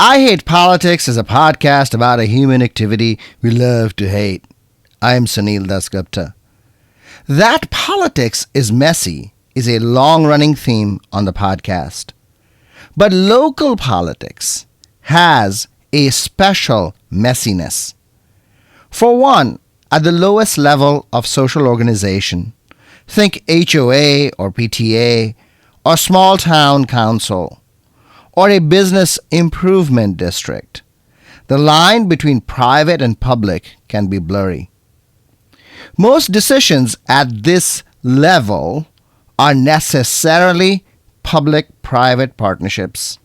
I Hate Politics is a podcast about a human activity we love to hate. I am Sunil Dasgupta. That politics is messy is a long-running theme on the podcast. But local politics has a special messiness. For one, at the lowest level of social organization, think HOA or PTA or small town council, or a business improvement district, the line between private and public can be blurry. Most decisions at this level are necessarily public-private partnerships,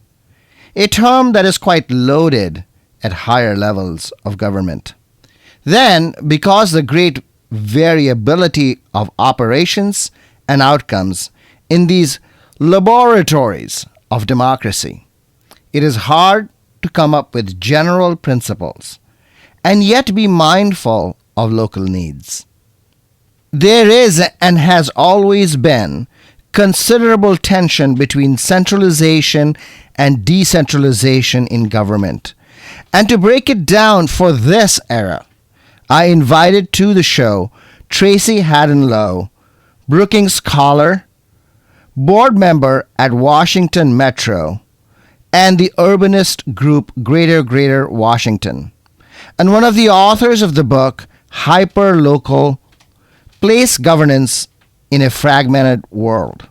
a term that is quite loaded at higher levels of government. Then, because the great variability of operations and outcomes in these laboratories of democracy, it is hard to come up with general principles and yet be mindful of local needs. There is and has always been considerable tension between centralization and decentralization in government. And to break it down for this era, I invited to the show Tracy Haddon-Lowe, Brookings scholar, board member at Washington Metro, and the urbanist group Greater Washington, and one of the authors of the book Hyperlocal: Place Governance in a Fragmented World.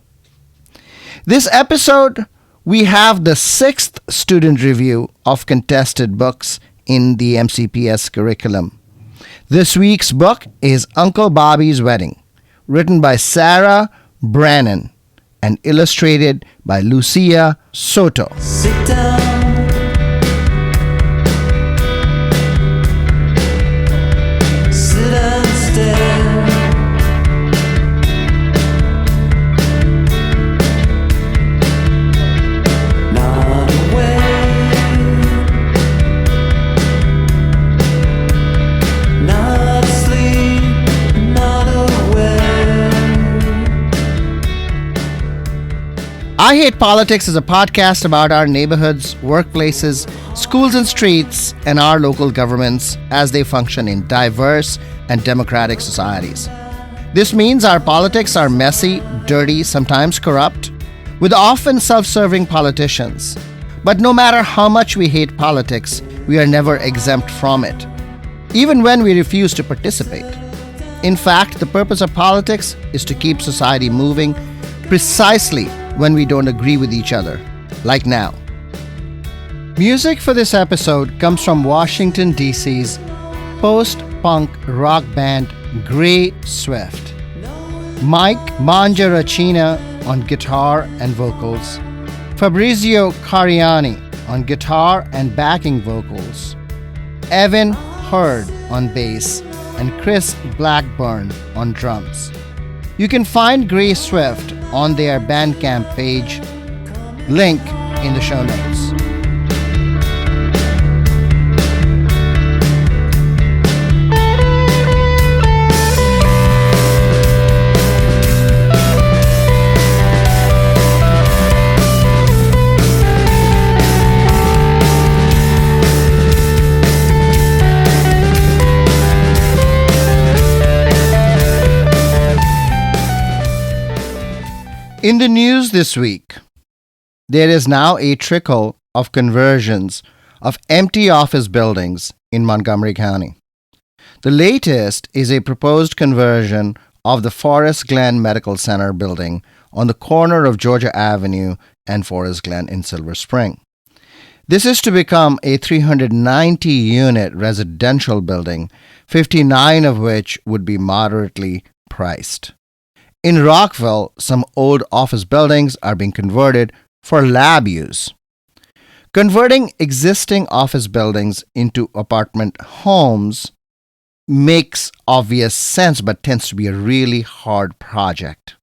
This episode, we have the 6th student review of contested books in the MCPS curriculum. This week's book is Uncle Bobby's Wedding, written by Sarah Brannon and illustrated by Lucia Soto. Sit down. Sit and stare. Not away. Not asleep. Not aware. I Hate Politics is a podcast about our neighborhoods, workplaces, schools and streets, and our local governments as they function in diverse and democratic societies. This means our politics are messy, dirty, sometimes corrupt, with often self-serving politicians. But no matter how much we hate politics, we are never exempt from it, even when we refuse to participate. In fact, the purpose of politics is to keep society moving precisely when we don't agree with each other, like now. Music for this episode comes from Washington, D.C.'s post-punk rock band Gray Swift. Mike Mangiaracina on guitar and vocals, Fabrizio Cariani on guitar and backing vocals, Evan Hurd on bass, and Chris Blackburn on drums. You can find Gray Swift on their Bandcamp page, link in the show notes. In the news this week, there is now a trickle of conversions of empty office buildings in Montgomery County. The latest is a proposed conversion of the Forest Glen Medical Center building on the corner of Georgia Avenue and Forest Glen in Silver Spring. This is to become a 390-unit residential building, 59 of which would be moderately priced. In Rockville, some old office buildings are being converted for lab use. Converting existing office buildings into apartment homes makes obvious sense but tends to be a really hard project.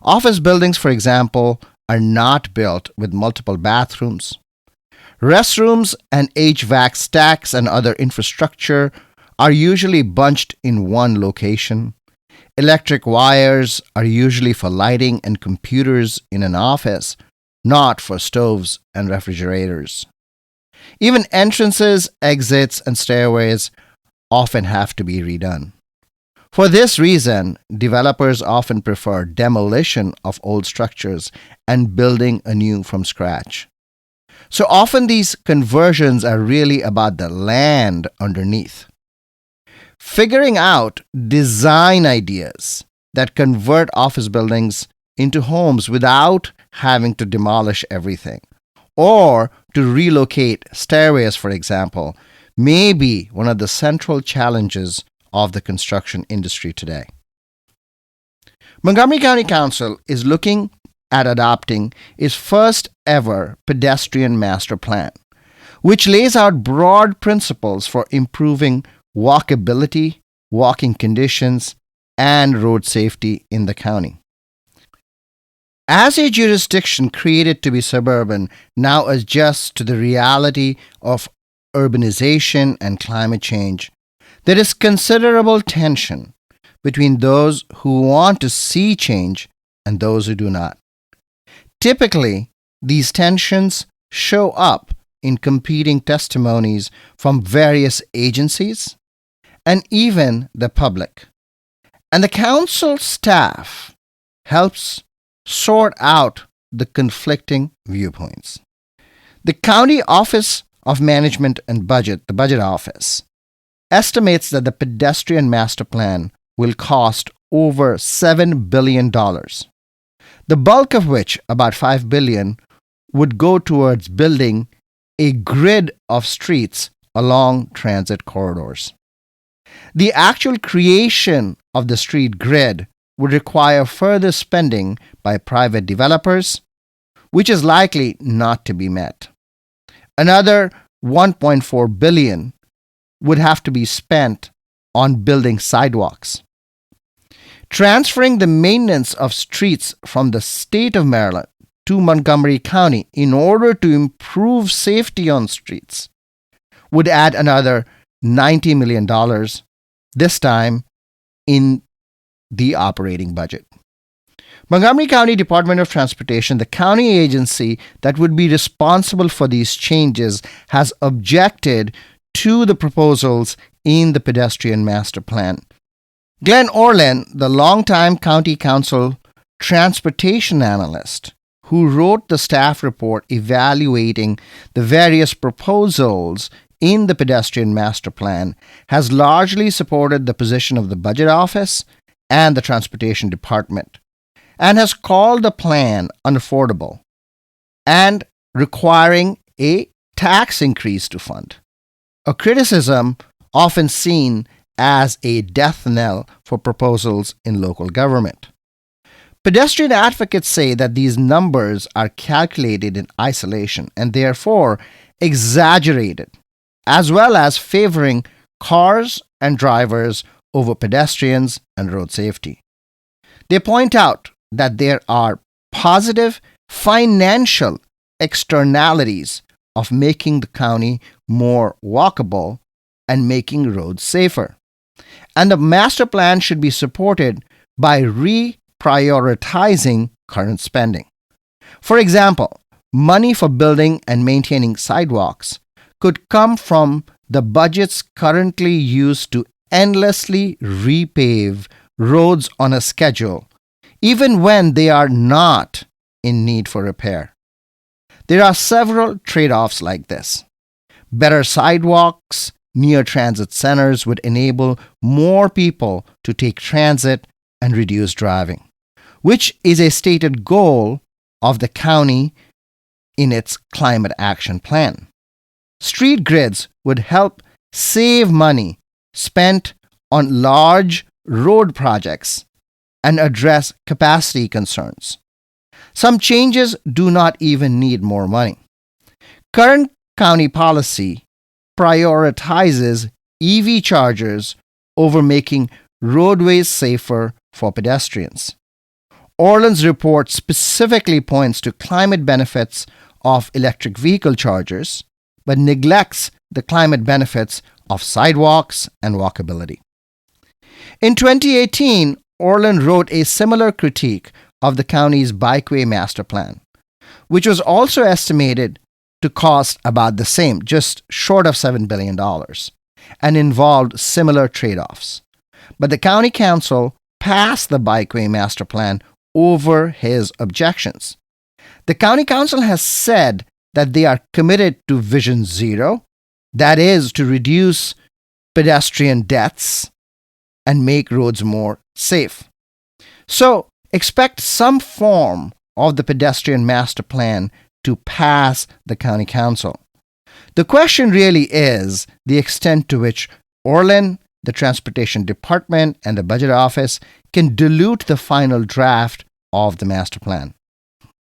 Office buildings, for example, are not built with multiple bathrooms. Restrooms and HVAC stacks and other infrastructure are usually bunched in one location. Electric wires are usually for lighting and computers in an office, not for stoves and refrigerators. Even entrances, exits, and stairways often have to be redone. For this reason, developers often prefer demolition of old structures and building anew from scratch. So often these conversions are really about the land underneath. Figuring out design ideas that convert office buildings into homes without having to demolish everything, or to relocate stairways, for example, may be one of the central challenges of the construction industry today. Montgomery County Council is looking at adopting its first ever pedestrian master plan, which lays out broad principles for improving walkability, walking conditions, and road safety in the county. As a jurisdiction created to be suburban now adjusts to the reality of urbanization and climate change, there is considerable tension between those who want to see change and those who do not. Typically, these tensions show up in competing testimonies from various agencies and even the public. And the council staff helps sort out the conflicting viewpoints. The County Office of Management and Budget, the Budget Office, estimates that the pedestrian master plan will cost over $7 billion, the bulk of which, about $5 billion, would go towards building a grid of streets along transit corridors. The actual creation of the street grid would require further spending by private developers, which is likely not to be met. Another $1.4 billion would have to be spent on building sidewalks. Transferring the maintenance of streets from the state of Maryland to Montgomery County in order to improve safety on streets would add another $90 million, this time in the operating budget. Montgomery County Department of Transportation, the county agency that would be responsible for these changes, has objected to the proposals in the pedestrian master plan. Glenn Orland, the longtime county council transportation analyst who wrote the staff report evaluating the various proposals in the pedestrian master plan, has largely supported the position of the budget office and the transportation department, and has called the plan unaffordable and requiring a tax increase to fund, a criticism often seen as a death knell for proposals in local government. Pedestrian advocates say that these numbers are calculated in isolation and therefore exaggerated, as well as favoring cars and drivers over pedestrians and road safety. They point out that there are positive financial externalities of making the county more walkable and making roads safer. And the master plan should be supported by reprioritizing current spending. For example, money for building and maintaining sidewalks could come from the budgets currently used to endlessly repave roads on a schedule, even when they are not in need for repair. There are several trade-offs like this. Better sidewalks near transit centers would enable more people to take transit and reduce driving, which is a stated goal of the county in its climate action plan. Street grids would help save money spent on large road projects and address capacity concerns. Some changes do not even need more money. Current county policy prioritizes EV chargers over making roadways safer for pedestrians. Orland's report specifically points to climate benefits of electric vehicle chargers, but neglects the climate benefits of sidewalks and walkability. In 2018, Orland wrote a similar critique of the county's bikeway master plan, which was also estimated to cost about the same, just short of $7 billion, and involved similar trade offs. But the county council passed the bikeway master plan over his objections. The county council has said that they are committed to Vision Zero, that is, to reduce pedestrian deaths and make roads more safe. So, expect some form of the pedestrian master plan to pass the county council. The question really is the extent to which Orlin, the transportation department, and the budget office can dilute the final draft of the master plan.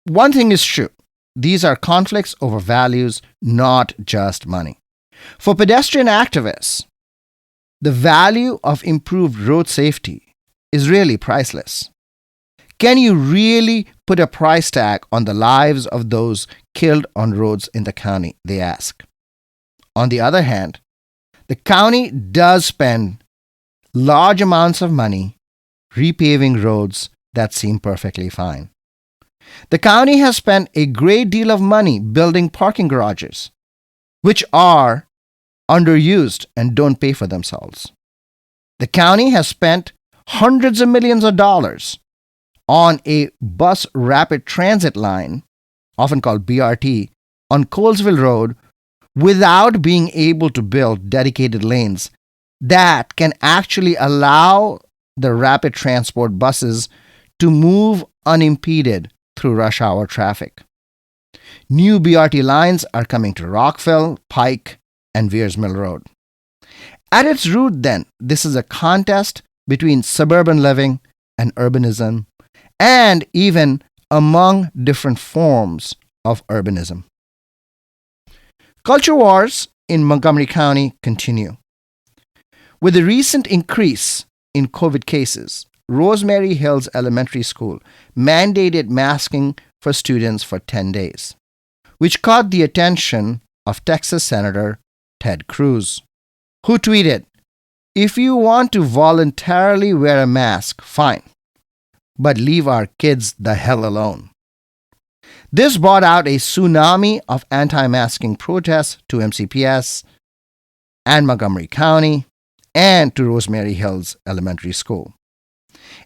One thing is true. These are conflicts over values, not just money. For pedestrian activists, the value of improved road safety is really priceless. Can you really put a price tag on the lives of those killed on roads in the county, they ask. On the other hand, the county does spend large amounts of money repaving roads that seem perfectly fine. The county has spent a great deal of money building parking garages, which are underused and don't pay for themselves. The county has spent hundreds of millions of dollars on a bus rapid transit line, often called BRT, on Colesville Road without being able to build dedicated lanes that can actually allow the rapid transport buses to move unimpeded through rush hour traffic. New BRT lines are coming to Rockville, Pike, and Wears Mill Road. At its root, then, this is a contest between suburban living and urbanism, and even among different forms of urbanism. Culture wars in Montgomery County continue. With the recent increase in COVID cases, Rosemary Hills Elementary School mandated masking for students for 10 days, which caught the attention of Texas Senator Ted Cruz, who tweeted, "If you want to voluntarily wear a mask, fine, but leave our kids the hell alone." This brought out a tsunami of anti-masking protests to MCPS and Montgomery County and to Rosemary Hills Elementary School.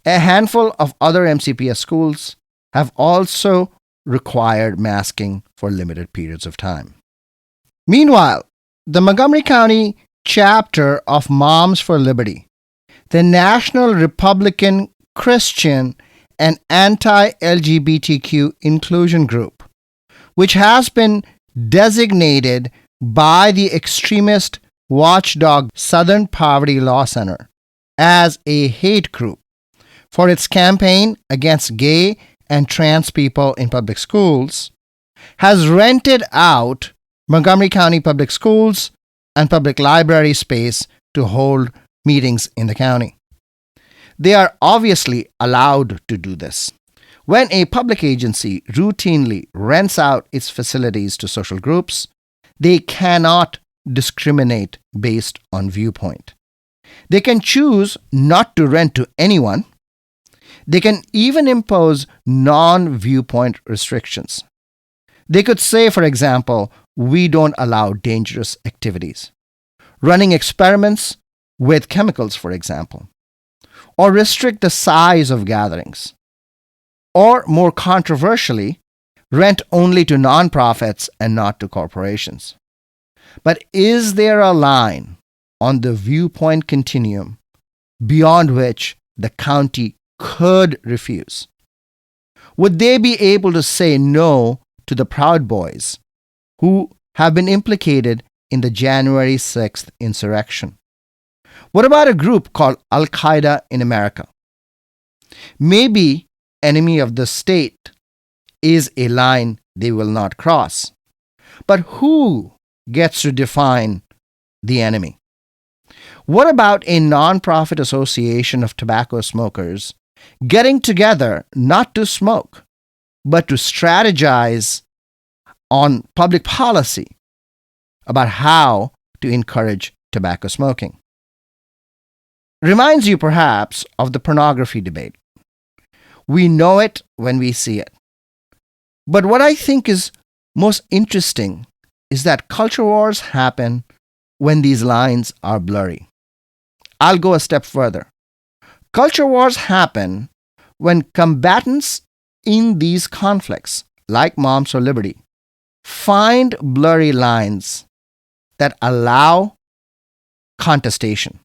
A handful of other MCPS schools have also required masking for limited periods of time. Meanwhile, the Montgomery County chapter of Moms for Liberty, the National Republican Christian and anti-LGBTQ inclusion group, which has been designated by the extremist watchdog Southern Poverty Law Center as a hate group for its campaign against gay and trans people in public schools, has rented out Montgomery County Public Schools and public library space to hold meetings in the county. They are obviously allowed to do this. When a public agency routinely rents out its facilities to social groups, they cannot discriminate based on viewpoint. They can choose not to rent to anyone. They can even impose non-viewpoint restrictions. They could say, for example, we don't allow dangerous activities, running experiments with chemicals, for example, or restrict the size of gatherings, or more controversially, rent only to nonprofits and not to corporations. But is there a line on the viewpoint continuum beyond which the county could refuse? Would they be able to say no to the Proud Boys who have been implicated in the January 6th insurrection? What about a group called Al-Qaeda in America? Maybe enemy of the state is a line they will not cross. But who gets to define the enemy? What about a nonprofit association of tobacco smokers getting together not to smoke, but to strategize on public policy about how to encourage tobacco smoking? Reminds you perhaps of the pornography debate. We know it when we see it. But what I think is most interesting is that culture wars happen when these lines are blurry. I'll go a step further. Culture wars happen when combatants in these conflicts, like Moms for Liberty, find blurry lines that allow contestation.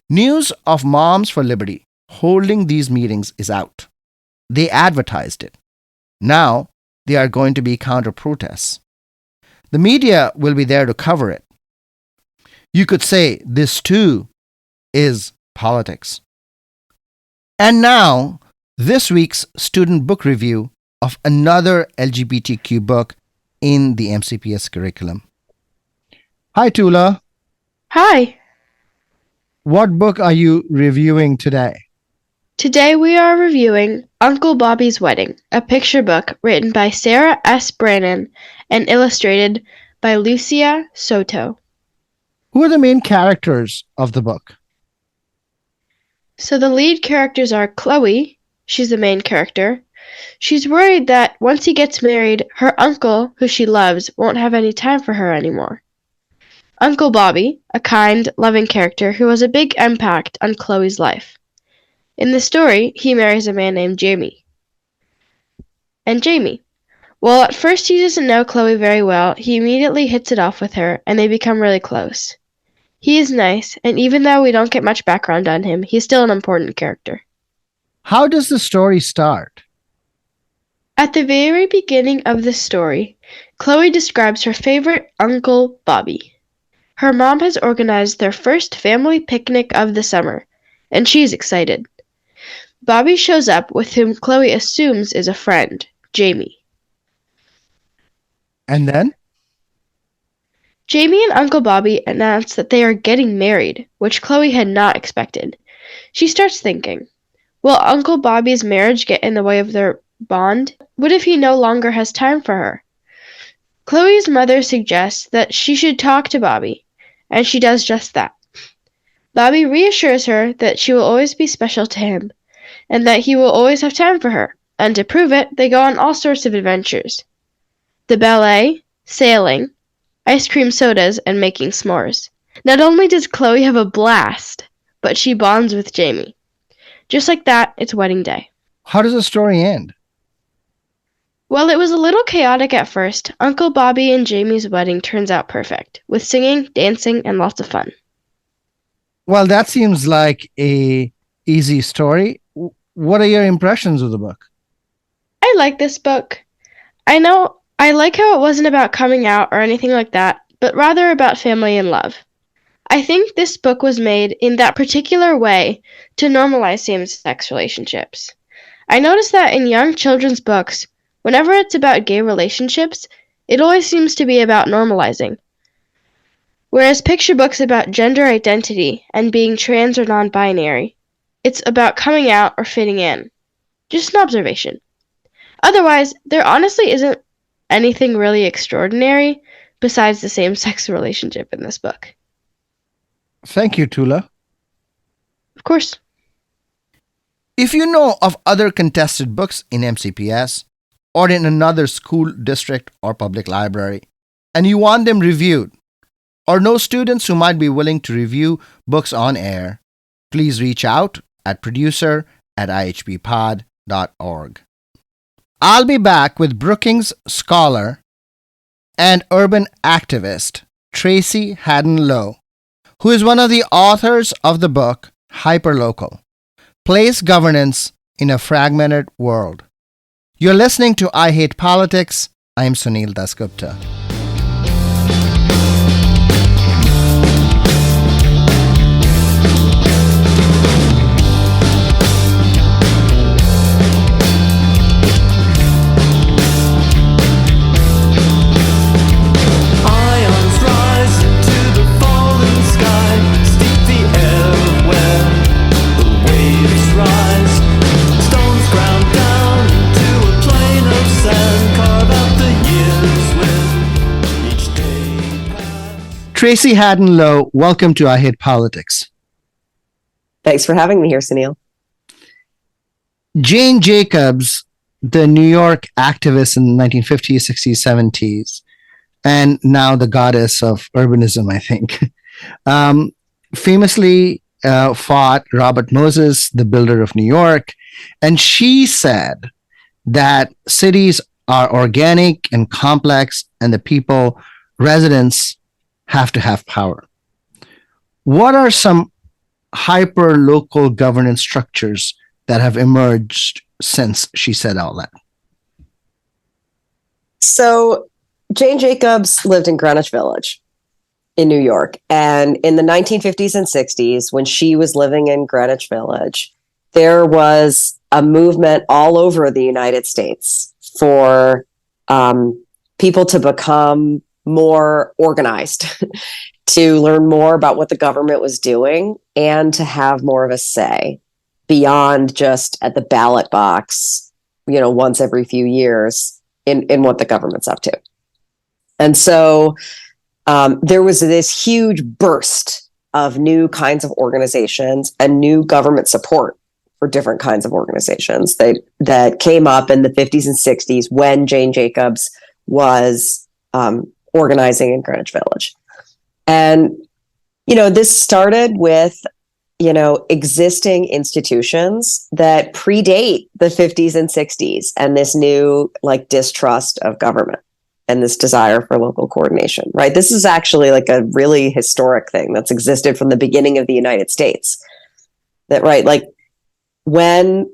News of Moms for Liberty holding these meetings is out. They advertised it. Now they are going to be counter protests. The media will be there to cover it. You could say this too is politics. And now, this week's student book review of another LGBTQ book in the MCPS curriculum. Hi, Tula. Hi. What book are you reviewing today? Today we are reviewing Uncle Bobby's Wedding, a picture book written by Sarah S. Brannon and illustrated by Lucia Soto. Who are the main characters of the book? So the lead characters are Chloe, she's the main character. She's worried that once he gets married, her uncle, who she loves, won't have any time for her anymore. Uncle Bobby, a kind, loving character who has a big impact on Chloe's life. In the story, he marries a man named Jamie. And Jamie. Well, at first he doesn't know Chloe very well, he immediately hits it off with her, and they become really close. He is nice, and even though we don't get much background on him, he's still an important character. How does the story start? At the very beginning of the story, Chloe describes her favorite Uncle Bobby. Her mom has organized their first family picnic of the summer, and she's excited. Bobby shows up with whom Chloe assumes is a friend, Jamie. And then? Jamie and Uncle Bobby announce that they are getting married, which Chloe had not expected. She starts thinking, will Uncle Bobby's marriage get in the way of their bond? What if he no longer has time for her? Chloe's mother suggests that she should talk to Bobby, and she does just that. Bobby reassures her that she will always be special to him, and that he will always have time for her, and to prove it, they go on all sorts of adventures. The ballet, sailing, ice cream sodas, and making s'mores. Not only does Chloe have a blast, but she bonds with Jamie. Just like that, it's wedding day. How does the story end? Well, it was a little chaotic at first. Uncle Bobby and Jamie's wedding turns out perfect, with singing, dancing, and lots of fun. Well, that seems like a easy story. What are your impressions of the book? I like this book. I like how it wasn't about coming out or anything like that, but rather about family and love. I think this book was made in that particular way to normalize same-sex relationships. I noticed that in young children's books, whenever it's about gay relationships, it always seems to be about normalizing. Whereas picture books about gender identity and being trans or non-binary, it's about coming out or fitting in. Just an observation. Otherwise, there honestly isn't anything really extraordinary besides the same-sex relationship in this book. Thank you, Tula. Of course. If you know of other contested books in MCPS or in another school district or public library, and you want them reviewed, or know students who might be willing to review books on air, please reach out at producer@ihppod.org. I'll be back with Brookings scholar and urban activist Tracy Haddon Lowe, who is one of the authors of the book Hyperlocal: Place Governance in a Fragmented World. You're listening to I Hate Politics. I'm Sunil Dasgupta. Ions rise into the falling sky, steep the air where the waves rise. Stones ground down into a plain of sand, carve out the years with each day pass. Tracy Haddon Lowe, welcome to I Hate Politics. Thanks for having me here, Sunil. Jane Jacobs, the New York activist in the 1950s, 60s, 70s, and now the goddess of urbanism, I think. um, Famously fought Robert Moses, the builder of New York, and she said that cities are organic and complex, and the people, residents, have to have power. What are some hyper local governance structures that have emerged since she said all that? So Jane Jacobs lived in Greenwich Village in New York. And in the 1950s and 60s, when she was living in Greenwich Village, there was a movement all over the United States for people to become more organized, to learn more about what the government was doing, and to have more of a say beyond just at the ballot box, once every few years in what the government's up to. And so there was this huge burst of new kinds of organizations and new government support for different kinds of organizations that came up in the 50s and 60s when Jane Jacobs was organizing in Greenwich Village. And, this started with, existing institutions that predate the 50s and 60s and this new distrust of government and this desire for local coordination, right? This is actually a really historic thing that's existed from the beginning of the United States. That, right, when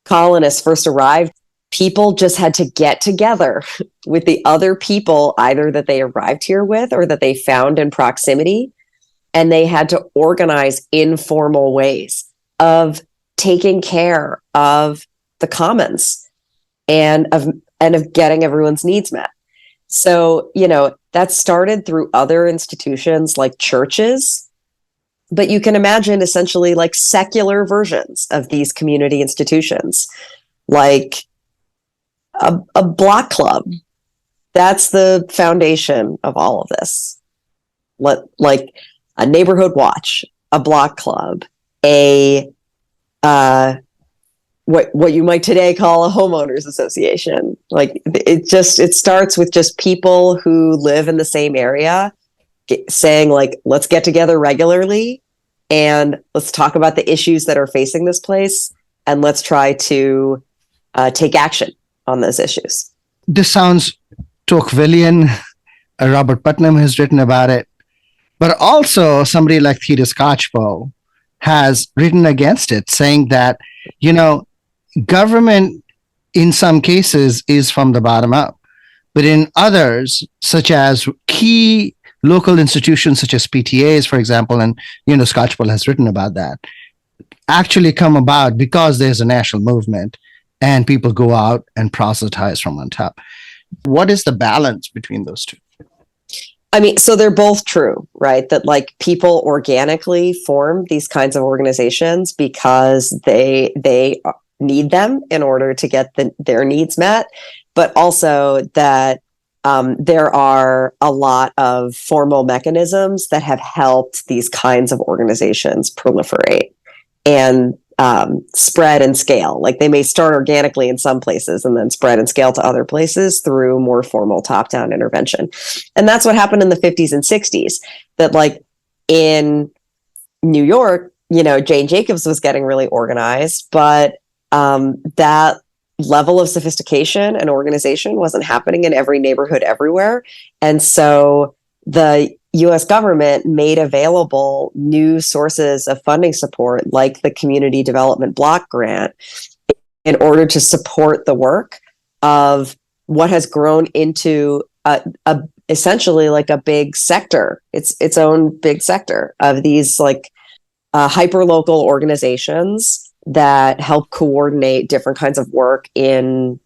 colonists first arrived, people just had to get together with the other people, either that they arrived here with or that they found in proximity, and they had to organize informal ways of taking care of the commons and of getting everyone's needs met. So, that started through other institutions like churches, but you can imagine essentially secular versions of these community institutions, like a block club. That's the foundation of all of this. Like a neighborhood watch, a block club, what you might today call a homeowners association. It starts with just people who live in the same area saying let's get together regularly and let's talk about the issues that are facing this place, and let's try to take action on those issues. This sounds Tocquevillian. Robert Putnam has written about it, but also somebody like Theda Skocpol has written against it, saying that, government in some cases is from the bottom up, but in others, such as key local institutions such as PTAs, for example, and Skocpol has written about that, actually come about because there's a national movement and people go out and proselytize from on top. What is the balance between those two? I mean, so they're both true, right? That people organically form these kinds of organizations because they need them in order to get their needs met, but also that there are a lot of formal mechanisms that have helped these kinds of organizations proliferate and spread and scale. They may start organically in some places and then spread and scale to other places through more formal top-down intervention. And that's what happened in the 50s and 60s, that in New York, Jane Jacobs was getting really organized, but that level of sophistication and organization wasn't happening in every neighborhood everywhere. And so the U.S. government made available new sources of funding support, like the Community Development Block Grant, in order to support the work of what has grown into essentially a big sector, its own big sector of these hyper-local organizations that help coordinate different kinds of work in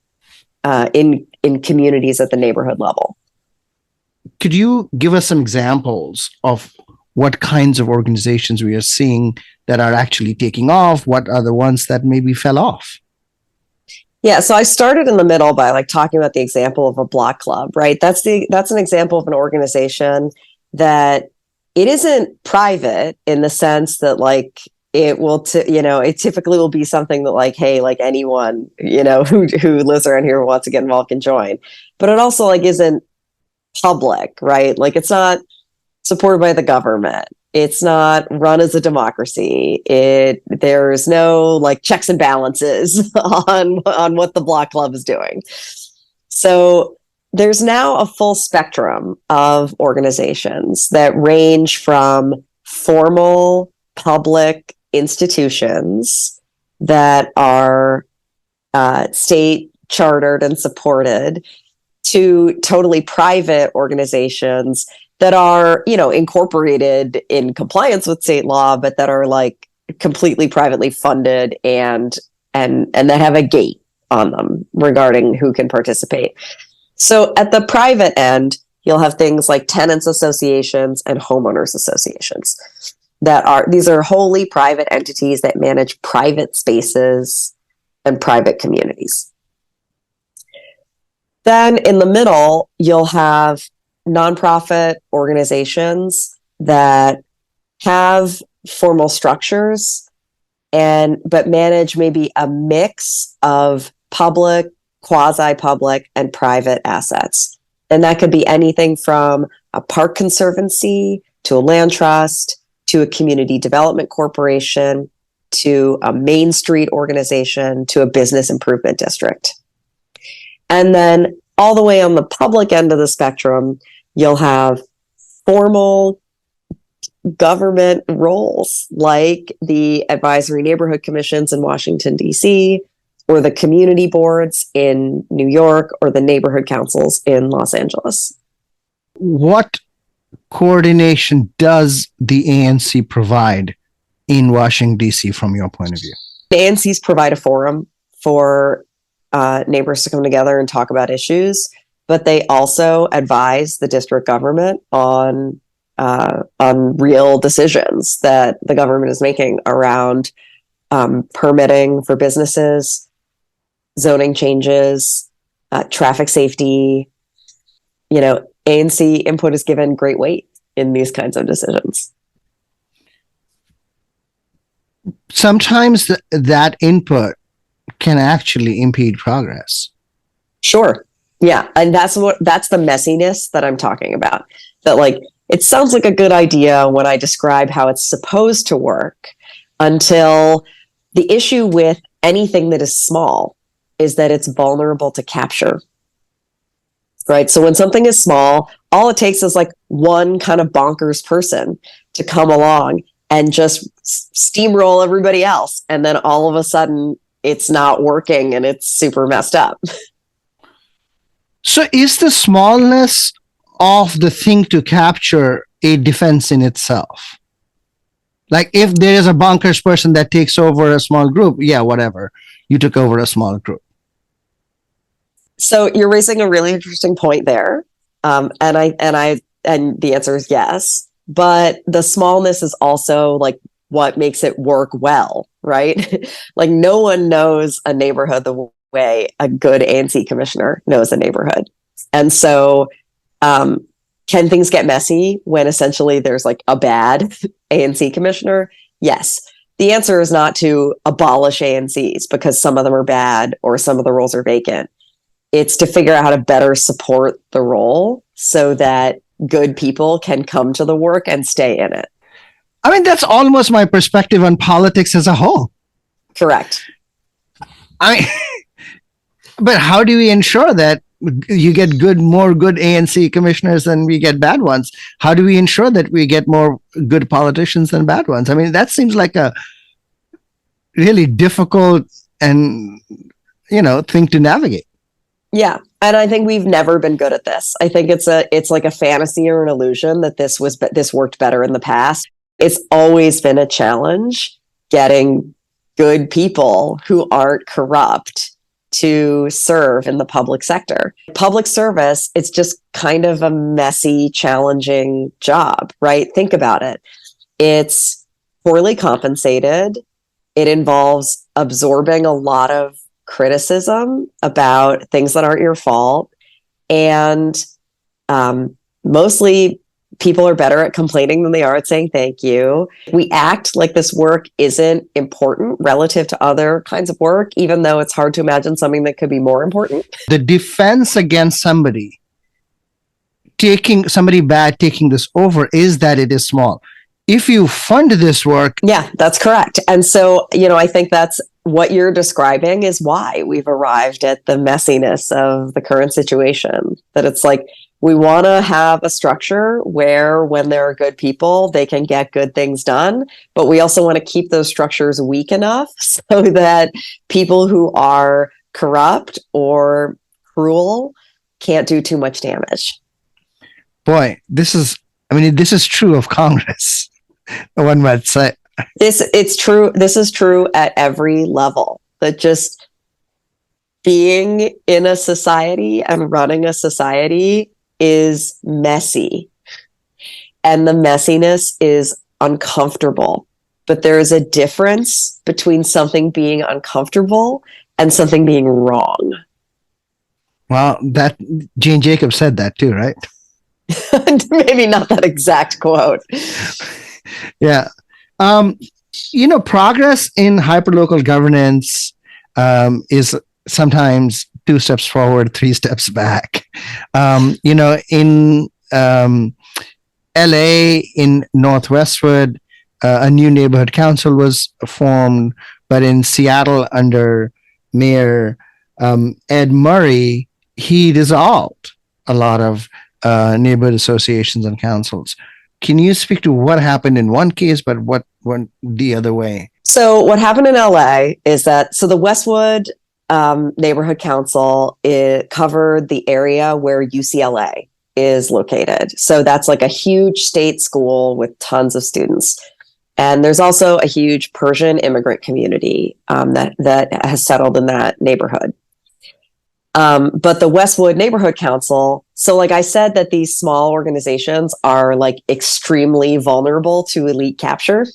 communities at the neighborhood level. Could you give us some examples of what kinds of organizations we are seeing that are actually taking off? What are the ones that maybe fell off? Yeah, so I started in the middle by talking about the example of a block club, right? That's an example of an organization that it isn't private in the sense that it will, it typically will be something that hey, anyone, who lives around here who wants to get involved can join. But it also isn't public, right? Like it's not supported by the government. It's not run as a democracy. There's no like checks and balances on what the block club is doing. So there's now a full spectrum of organizations that range from formal public institutions that are state chartered and supported to totally private organizations that are, incorporated in compliance with state law, but that are like completely privately funded and that have a gate on them regarding who can participate. So at the private end, you'll have things like tenants associations and homeowners associations these are wholly private entities that manage private spaces and private communities. Then in the middle, you'll have nonprofit organizations that have formal structures but manage maybe a mix of public, quasi-public, and private assets. And that could be anything from a park conservancy to a land trust to a community development corporation to a Main Street organization to a business improvement district. And then all the way on the public end of the spectrum, you'll have formal government roles like the advisory neighborhood commissions in Washington, D.C., or the community boards in New York, or the neighborhood councils in Los Angeles. What coordination does the ANC provide in Washington, D.C., from your point of view? The ANCs provide a forum for neighbors to come together and talk about issues, but they also advise the district government on real decisions that the government is making around permitting for businesses, zoning changes, traffic safety. ANC input is given great weight in these kinds of decisions. Sometimes that input can actually impede progress. Sure. Yeah. And that's the messiness that I'm talking about. That like, it sounds like a good idea when I describe how it's supposed to work, until the issue with anything that is small is that it's vulnerable to capture. Right. So when something is small, all it takes is like one kind of bonkers person to come along and just steamroll everybody else. And then all of a sudden it's not working and it's super messed up. So is the smallness of the thing to capture a defense in itself? Like if there is a bonkers person that takes over a small group, yeah, whatever. You took over a small group. So you're raising a really interesting point there. And the answer is yes. But the smallness is also like what makes it work well, right? Like no one knows a neighborhood the way a good ANC commissioner knows a neighborhood. And so can things get messy when essentially there's like a bad ANC commissioner? Yes. The answer is not to abolish ANCs because some of them are bad or some of the roles are vacant. It's to figure out how to better support the role so that good people can come to the work and stay in it. I mean, that's almost my perspective on politics as a whole. Correct. But how do we ensure that you get more good ANC commissioners than we get bad ones? How do we ensure that we get more good politicians than bad ones? I mean, that seems like a really difficult and thing to navigate. Yeah. And I think we've never been good at this. I think it's like a fantasy or an illusion that this worked better in the past. It's always been a challenge getting good people who aren't corrupt to serve in the public sector. Public service, it's just kind of a messy, challenging job, right? Think about it. It's poorly compensated. It involves absorbing a lot of criticism about things that aren't your fault. And mostly people are better at complaining than they are at saying thank you. We act like this work isn't important relative to other kinds of work, even though it's hard to imagine something that could be more important. The defense against somebody taking somebody bad taking this over is that it is small. If you fund this work, Yeah, that's correct. And so, I think that's what you're describing is why we've arrived at the messiness of the current situation. That it's like we want to have a structure where when there are good people, they can get good things done. But we also want to keep those structures weak enough so that people who are corrupt or cruel can't do too much damage. boy, this is true of Congress. One might say. It's true. This is true at every level. That just being in a society and running a society is messy. And the messiness is uncomfortable. But there is a difference between something being uncomfortable and something being wrong. Well, that Jane Jacobs said that too, right? Maybe not that exact quote. Yeah. Progress in hyperlocal governance is sometimes 2 steps forward, 3 steps back. In LA, in Northwestwood, a new neighborhood council was formed, but in Seattle, under Mayor Ed Murray, he dissolved a lot of neighborhood associations and councils. Can you speak to what happened in one case, but what went the other way? So what happened in LA is that, the Westwood Neighborhood Council, it covered the area where UCLA is located. So that's like a huge state school with tons of students. And there's also a huge Persian immigrant community that has settled in that neighborhood. But the Westwood Neighborhood Council, so like I said, that these small organizations are like extremely vulnerable to elite capture.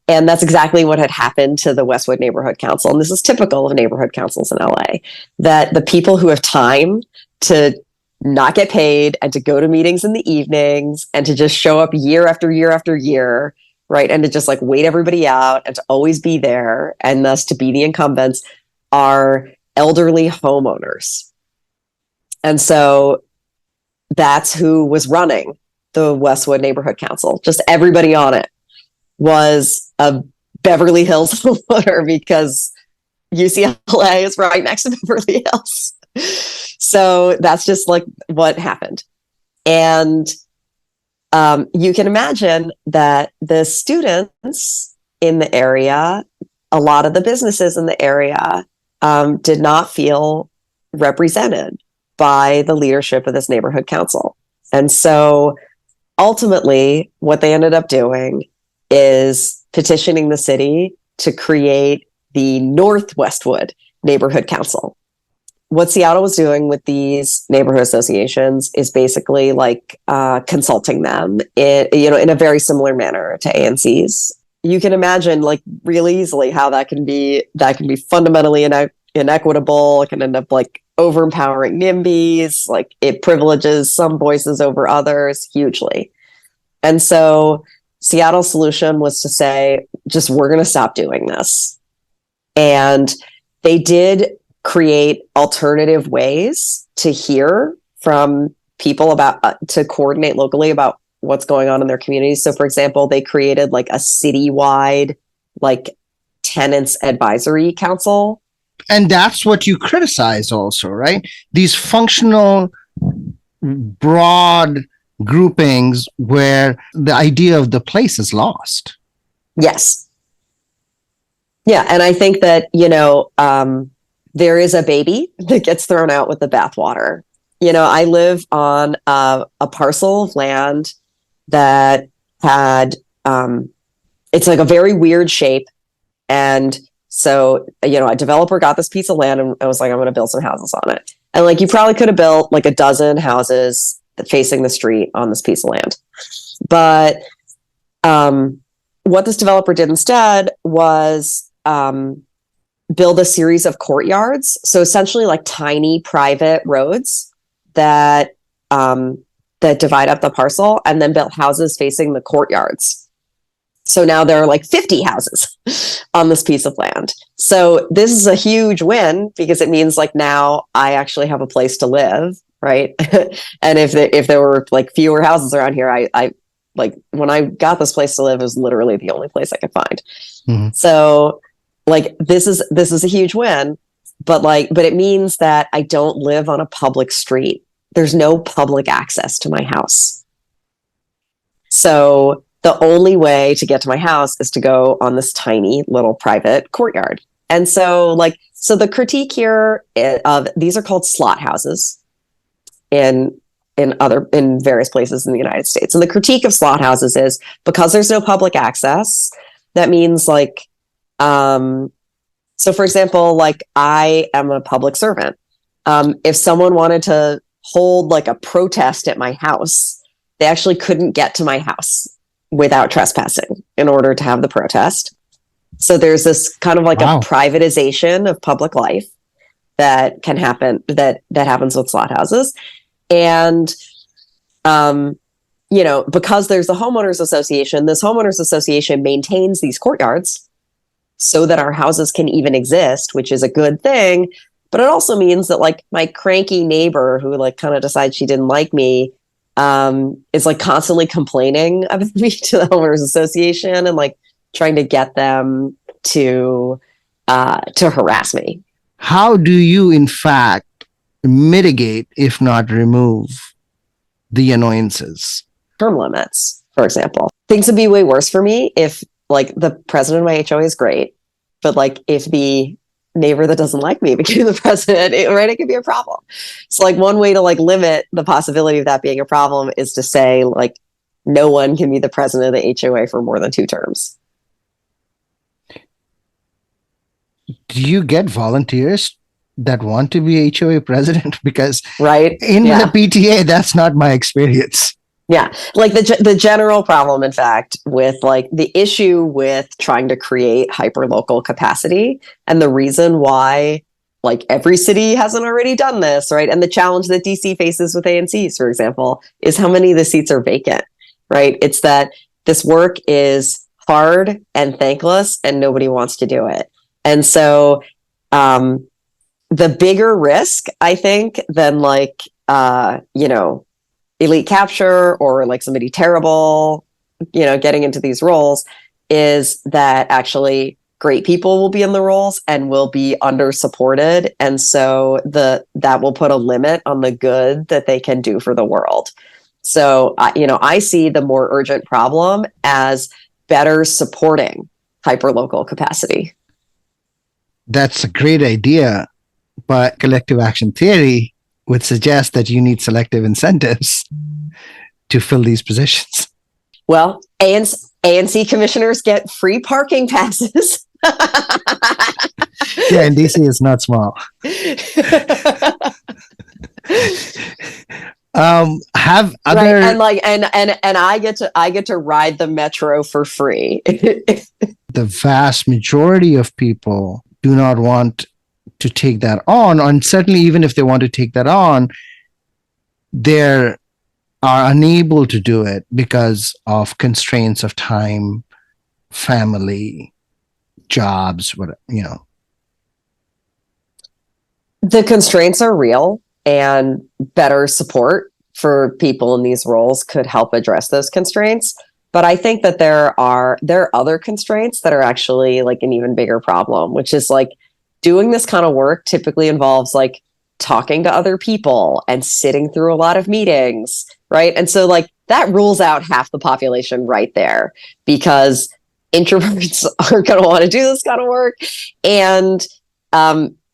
And that's exactly what had happened to the Westwood Neighborhood Council. And this is typical of neighborhood councils in LA, that the people who have time to not get paid and to go to meetings in the evenings and to just show up year after year after year, right? And to just like wait everybody out and to always be there and thus to be the incumbents are elderly homeowners. And so that's who was running the Westwood Neighborhood Council. Just everybody on it was a Beverly Hills homeowner because UCLA is right next to Beverly Hills. So that's just like what happened. And you can imagine that the students in the area, a lot of the businesses in the area, did not feel represented by the leadership of this neighborhood council. And so ultimately, what they ended up doing is petitioning the city to create the North Westwood Neighborhood Council. What Seattle was doing with these neighborhood associations is basically like consulting them in a very similar manner to ANC's. You can imagine like really easily how that can be fundamentally inequitable. It can end up like overempowering NIMBYs, like it privileges some voices over others hugely. And so Seattle's solution was to say, just we're going to stop doing this. And they did create alternative ways to hear from people about, to coordinate locally about what's going on in their communities. So for example, they created like a citywide, like tenants advisory council. And that's what you criticize also, right? These functional, broad groupings where the idea of the place is lost. Yes. Yeah. And I think that, there is a baby that gets thrown out with the bathwater. I live on a parcel of land that had, it's like a very weird shape. And so, a developer got this piece of land and I was like, I'm going to build some houses on it. And like, you probably could have built like a dozen houses facing the street on this piece of land. But what this developer did instead was build a series of courtyards. So essentially like tiny private roads that divide up the parcel, and then built houses facing the courtyards. So now there are like 50 houses on this piece of land. So this is a huge win because it means like now I actually have a place to live, right? And if there were like fewer houses around here, I like when I got this place to live, it was literally the only place I could find. Mm-hmm. So like this is a huge win, but it means that I don't live on a public street. There's no public access to my house. So the only way to get to my house is to go on this tiny little private courtyard. And so the critique here of these are called slot houses in various places in the United States. And the critique of slot houses is because there's no public access, that means so for example, I am a public servant. If someone wanted to hold like a protest at my house, they actually couldn't get to my house without trespassing in order to have the protest. So there's this kind of like Wow. a privatization of public life that can happen, that happens with slot houses. And, because there's the homeowners association, this homeowners association maintains these courtyards so that our houses can even exist, which is a good thing. But it also means that like my cranky neighbor who like kind of decides she didn't like me, is like constantly complaining about me to the homeowners association and like trying to get them to harass me. How do you, in fact, mitigate, if not remove, the annoyances? Term limits, for example. Things would be way worse for me if like the president of my HOA is great, but like if the neighbor that doesn't like me became the president, it could be a problem. So like one way to like limit the possibility of that being a problem is to say like no one can be the president of the HOA for more than 2 terms. Do you get volunteers that want to be HOA president? Because Right? in the PTA, that's not my experience. Yeah, like the general problem, in fact, with like the issue with trying to create hyperlocal capacity, and the reason why like every city hasn't already done this, right? And the challenge that DC faces with ANCs, for example, is how many of the seats are vacant, right? It's that this work is hard and thankless, and nobody wants to do it. And so, the bigger risk, I think, than like elite capture or like somebody terrible, getting into these roles, is that actually great people will be in the roles and will be under supported. And so that will put a limit on the good that they can do for the world. So, I see the more urgent problem as better supporting hyperlocal capacity. That's a great idea, but collective action theory would suggest that you need selective incentives to fill these positions. Well, ANC commissioners get free parking passes. Yeah, and DC is not small. Have other right. And I get to ride the metro for free. The vast majority of people do not want to take that on, and certainly even if they want to take that on, they are unable to do it because of constraints of time, family, jobs, what. The constraints are real, and better support for people in these roles could help address those constraints. But I think that there are other constraints that are actually like an even bigger problem, which is like doing this kind of work typically involves like talking to other people and sitting through a lot of meetings, right? And so like that rules out half the population right there, because introverts aren't going to want to do this kind of work, and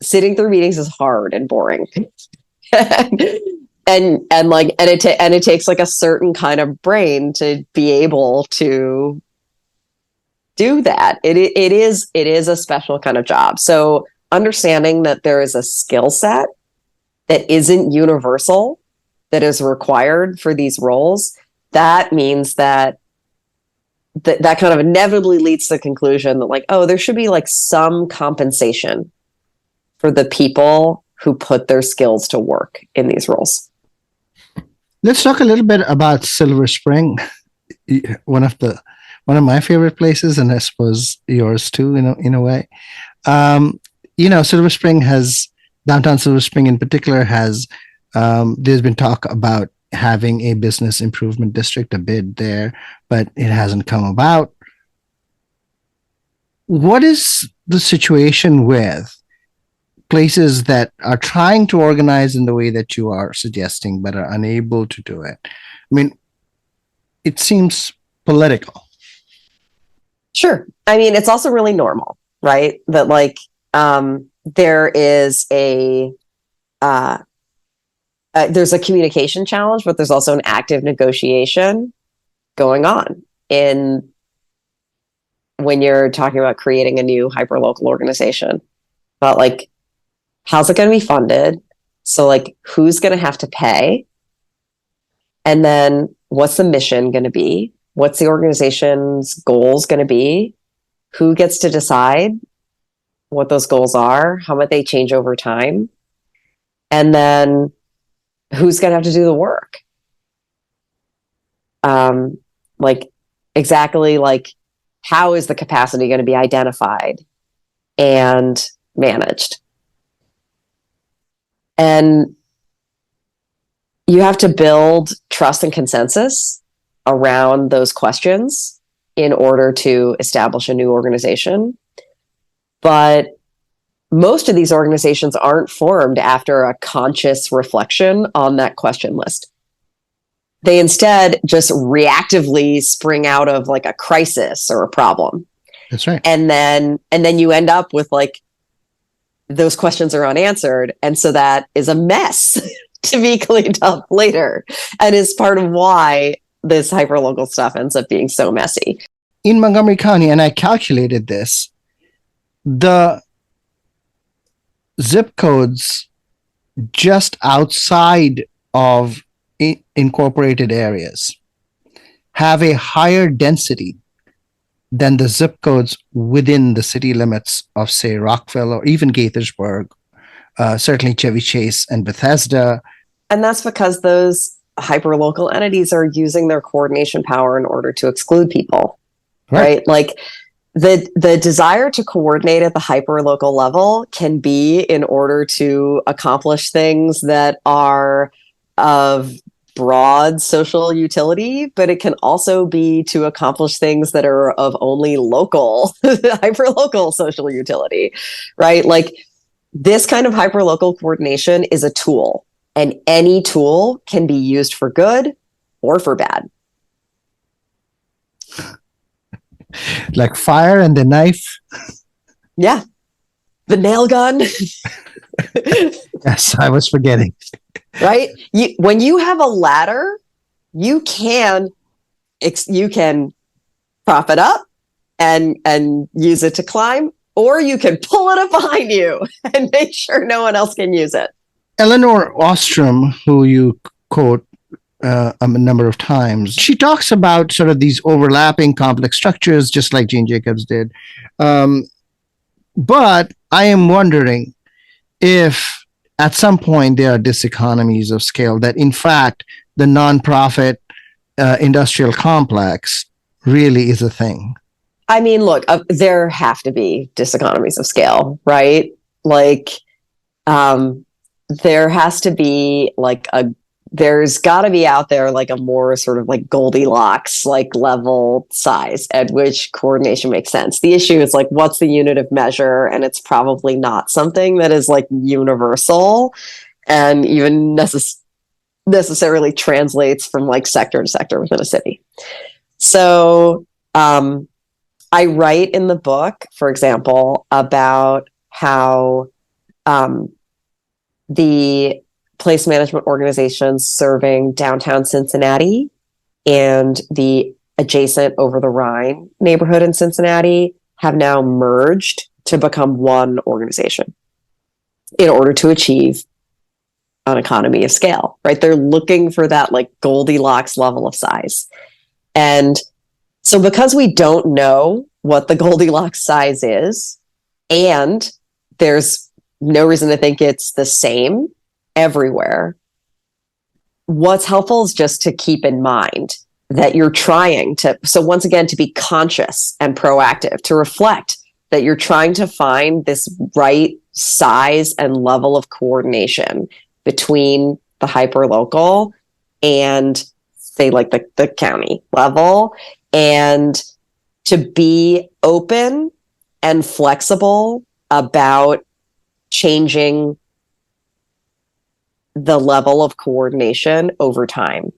sitting through meetings is hard and boring. and it takes like a certain kind of brain to be able to do that. It is a special kind of job. So understanding that there is a skill set that isn't universal, that is required for these roles, that means that kind of inevitably leads to the conclusion that like, oh, there should be like some compensation for the people who put their skills to work in these roles. Let's talk a little bit about Silver Spring, one of my favorite places, and I suppose yours too, in a way. Downtown Silver Spring in particular has There's been talk about having a business improvement district, a bid there, but it hasn't come about. What is the situation with places that are trying to organize in the way that you are suggesting, but are unable to do it? I mean, it seems political. Sure. I mean, it's also really normal, right? That like there is uh, there's a communication challenge, but there's also an active negotiation going on in when you're talking about creating a new hyperlocal organization. About like, how's it going to be funded? So like, who's going to have to pay? And then what's the mission going to be? What's the organization's goals going to be? Who gets to decide what those goals are? How might they change over time? And then who's going to have to do the work? Like exactly like how is the capacity going to be identified and managed? And you have to build trust and consensus around those questions in order to establish a new organization. But most of these organizations aren't formed after a conscious reflection on that question list. They instead just reactively spring out of like a crisis or a problem. That's right. And then you end up with like those questions are unanswered. And so that is a mess to be cleaned up later. And is part of why this hyperlocal stuff ends up being so messy. In Montgomery County, and I calculated this, the zip codes just outside of incorporated areas have a higher density than the zip codes within the city limits of, say, Rockville or even Gaithersburg, certainly Chevy Chase and Bethesda. And that's because those hyperlocal entities are using their coordination power in order to exclude people, right? Like the desire to coordinate at the hyperlocal level can be in order to accomplish things that are of broad social utility, but it can also be to accomplish things that are of only local, hyperlocal social utility, right? Like this kind of hyperlocal coordination is a tool, and any tool can be used for good or for bad. Like fire and the knife. Yeah. The nail gun. Yes, I was forgetting. Right? When you have a ladder, you can prop it up and use it to climb, or you can pull it up behind you and make sure no one else can use it. Eleanor Ostrom, who you quote a number of times, she talks about sort of these overlapping complex structures, just like Jane Jacobs did. But I am wondering if at some point there are diseconomies of scale, that in fact the nonprofit industrial complex really is a thing. I mean, look, there have to be diseconomies of scale, right? Like there has to be like there's got to be out there like a more sort of like Goldilocks like level size at which coordination makes sense. The issue is like, what's the unit of measure? And it's probably not something that is like universal and even necessarily translates from like sector to sector within a city. So I write in the book, for example, about how the place management organizations serving downtown Cincinnati and the adjacent Over the Rhine neighborhood in Cincinnati have now merged to become one organization in order to achieve an economy of scale, right? They're looking for that like Goldilocks level of size. And so because we don't know what the Goldilocks size is, and there's no reason to think it's the same everywhere, what's helpful is just to keep in mind that you're trying to, so once again, to be conscious and proactive, to reflect that you're trying to find this right size and level of coordination between the hyper local and say like the county level, and to be open and flexible about changing the level of coordination over time.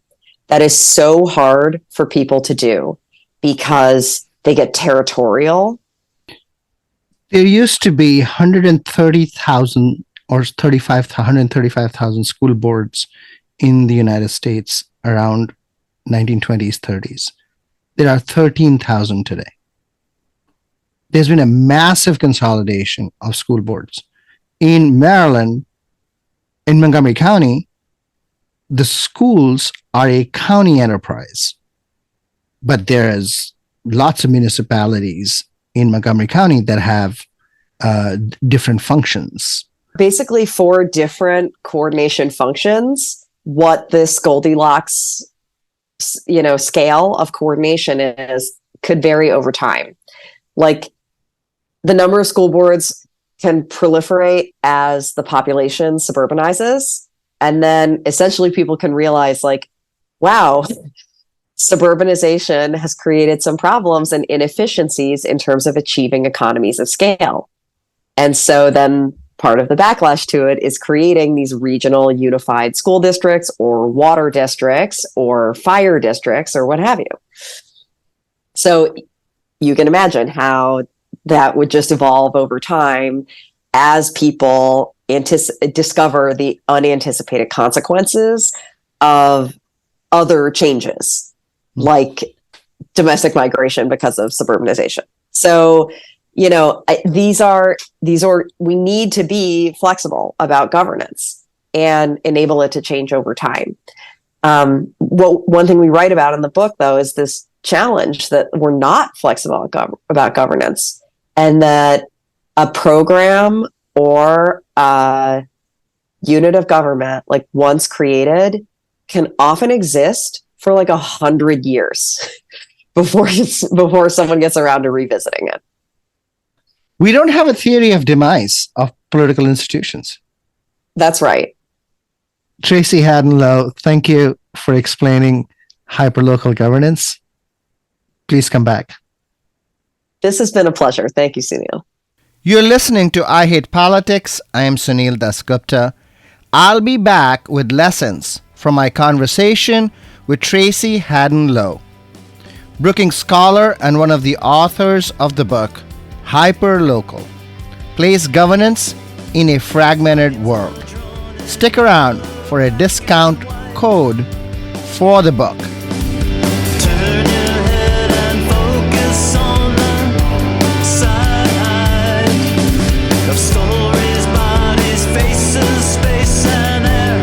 That is so hard for people to do because they get territorial. There used to be 130,000 or 135,000 school boards in the United States around 1920s, 30s. There are 13,000 today. There's been a massive consolidation of school boards. In Maryland, in Montgomery County, the schools are a county enterprise, but there's lots of municipalities in Montgomery County that have different functions. Basically, 4 different coordination functions. What this Goldilocks, scale of coordination is could vary over time. Like the number of school boards can proliferate as the population suburbanizes. And then essentially people can realize like, wow, suburbanization has created some problems and inefficiencies in terms of achieving economies of scale. And so then part of the backlash to it is creating these regional unified school districts or water districts or fire districts or what have you. So you can imagine how that would just evolve over time as people discover the unanticipated consequences of other changes, like domestic migration because of suburbanization. So, these are we need to be flexible about governance and enable it to change over time. One thing we write about in the book, though, is this challenge that we're not flexible about governance, and that a program or a unit of government, like once created, can often exist for like 100 years before someone gets around to revisiting it. We don't have a theory of demise of political institutions. That's right. Tracy Haddon-Lowe, thank you for explaining hyperlocal governance. Please come back. This has been a pleasure. Thank you, Sunil. You're listening to I Hate Politics. I am Sunil Dasgupta. I'll be back with lessons from my conversation with Tracy Haddon-Lowe, Brookings scholar and one of the authors of the book Hyperlocal: Place Governance in a Fragmented World. Stick around for a discount code for the book. Turn your head and focus on the side of stories, bodies, faces, space and air.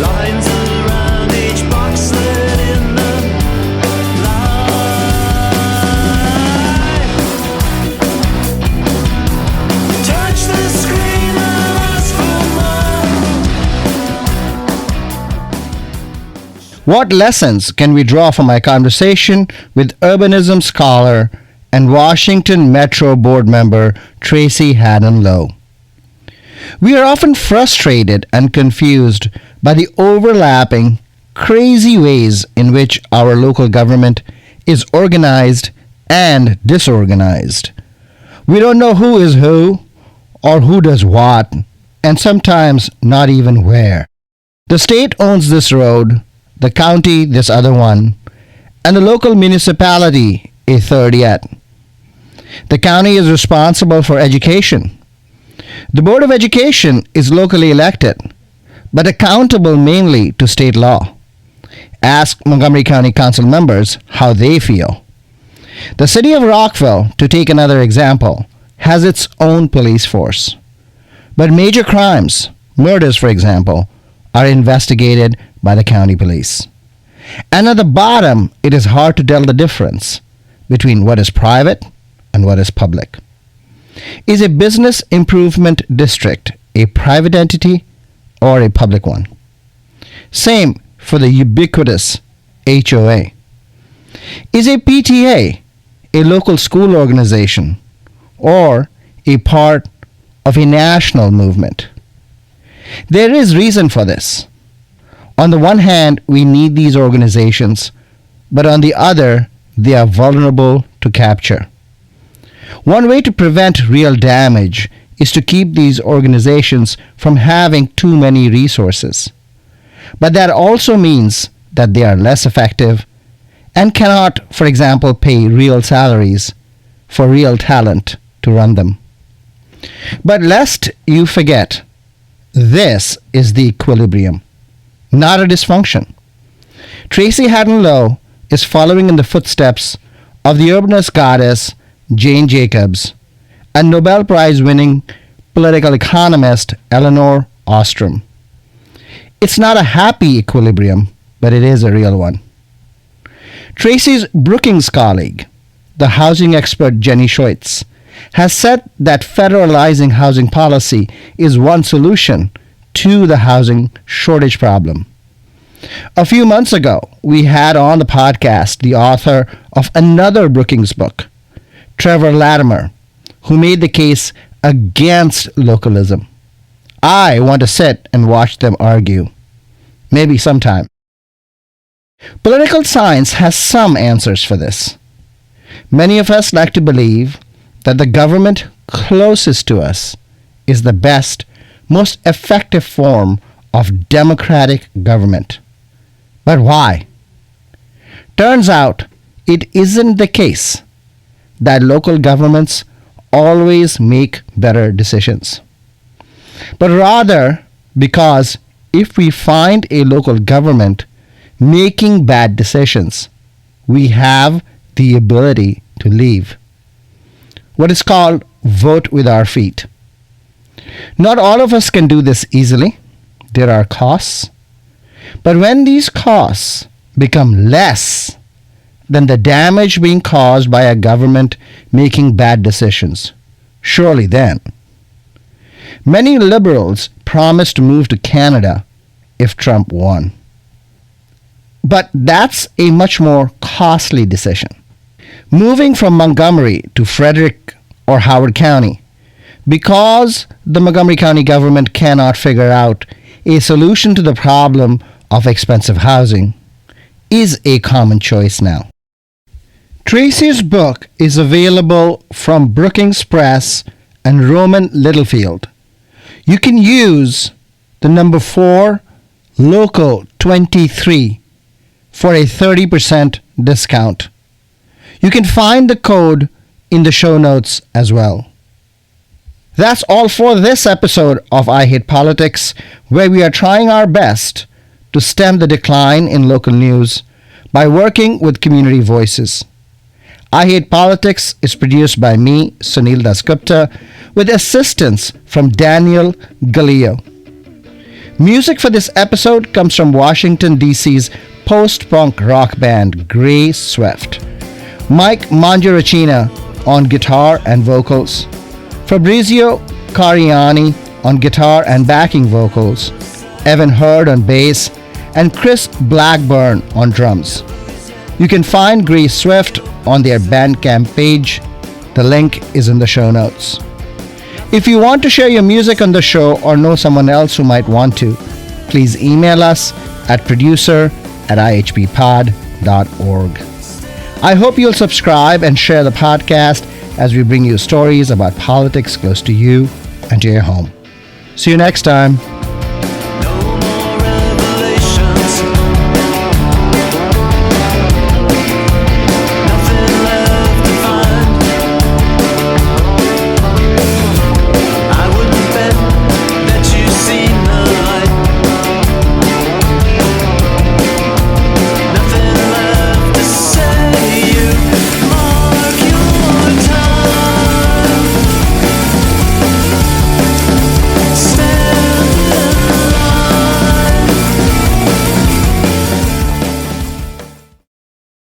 Lines around each box lit in the light. Touch the screen and ask for more. What lessons can we draw from my conversation with urbanism scholar and Washington Metro board member Tracy Haddon-Lowe? We are often frustrated and confused by the overlapping, crazy ways in which our local government is organized and disorganized. We don't know who is who or who does what, and sometimes not even where. The state owns this road, the county this other one, and the local municipality a third yet. The county is responsible for education. The Board of Education is locally elected, but accountable mainly to state law. Ask Montgomery County Council members how they feel. The city of Rockville, to take another example, has its own police force. But major crimes, murders for example, are investigated by the county police. And at the bottom, it is hard to tell the difference between what is private and what is public. Is a business improvement district a private entity or a public one? Same for the ubiquitous HOA. Is a PTA a local school organization or a part of a national movement? There is reason for this. On the one hand, we need these organizations, but on the other, they are vulnerable to capture. One way to prevent real damage is to keep these organizations from having too many resources. But that also means that they are less effective and cannot, for example, pay real salaries for real talent to run them. But lest you forget, this is the equilibrium, not a dysfunction. Tracy Hatton Lowe is following in the footsteps of the urbanist goddess Jane Jacobs and Nobel Prize-winning political economist Elinor Ostrom. It's not a happy equilibrium, but it is a real one. Tracy's Brookings colleague, the housing expert Jenny Schweitz, has said that federalizing housing policy is one solution to the housing shortage problem. A few months ago, we had on the podcast the author of another Brookings book, Trevor Latimer, who made the case against localism. I want to sit and watch them argue. Maybe sometime. Political science has some answers for this. Many of us like to believe that the government closest to us is the best, most effective form of democratic government. But why? Turns out it isn't the case that local governments always make better decisions, but rather because if we find a local government making bad decisions, we have the ability to leave. What is called vote with our feet. Not all of us can do this easily. There are costs. But when these costs become less than the damage being caused by a government making bad decisions, surely then. Many liberals promised to move to Canada if Trump won. But that's a much more costly decision. Moving from Montgomery to Frederick or Howard County, because the Montgomery County government cannot figure out a solution to the problem of expensive housing, is a common choice now. Tracy's book is available from Brookings Press and Roman Littlefield. You can use the number 4 local 23 for a 30% discount. You can find the code in the show notes as well. That's all for this episode of I Hate Politics, where we are trying our best to stem the decline in local news by working with community voices. I Hate Politics is produced by me, Sunil Dasgupta, with assistance from Daniel Galileo. Music for this episode comes from Washington, D.C.'s post-punk rock band Gray Swift. Mike Mangiaracina on guitar and vocals. Fabrizio Cariani on guitar and backing vocals. Evan Hurd on bass. And Chris Blackburn on drums. You can find Gray Swift on their Bandcamp page. The link is in the show notes. If you want to share your music on the show or know someone else who might want to, please email us at producer@ihppod.org. I hope you'll subscribe and share the podcast as we bring you stories about politics close to you and to your home. See you next time.